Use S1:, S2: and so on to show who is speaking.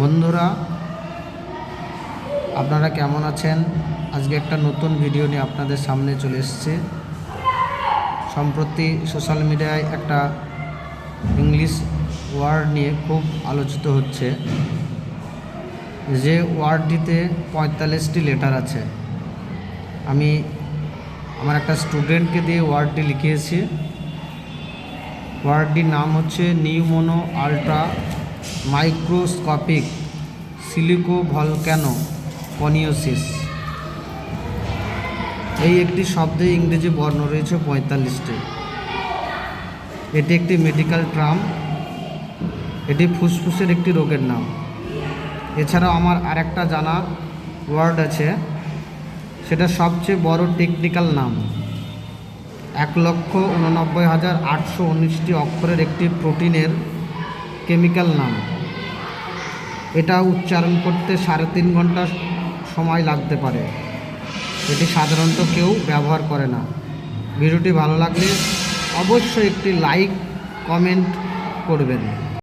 S1: বন্ধুরা, আপনারা কেমন আছেন? আজকে একটা নতুন ভিডিও নিয়ে আপনাদের সামনে চলে এসেছে। সম্প্রতি সোশ্যাল মিডিয়ায় একটা ইংলিশ ওয়ার্ড নিয়ে খুব আলোচিত হচ্ছে, যে ওয়ার্ডটিতে 45টি লেটার আছে। আমি আমার একটা স্টুডেন্টকে দিয়ে ওয়ার্ডটি লিখিয়েছি। ওয়ার্ডটির নাম হচ্ছে pneumonoultramicroscopicsilicovolcanoconiosis. এই একটি শব্দে ইংরেজি বর্ণ রয়েছে 45টি। এটি একটি মেডিকেল টার্ম। এটি ফুসফুসের একটি রোগের নাম। এছাড়াও আমার আরেকটা জানা ওয়ার্ড আছে, সেটা সবচেয়ে বড় টেকনিক্যাল নাম। 1,89,819টি অক্ষরের একটি প্রোটিনের কেমিক্যাল নাম। এটা উচ্চারণ করতে 3.5 ঘন্টা সময় লাগতে পারে। এটি সাধারণত কেউ ব্যবহার করে না। ভিডিওটি ভালো লাগলে অবশ্যই একটি লাইক কমেন্ট করবেন।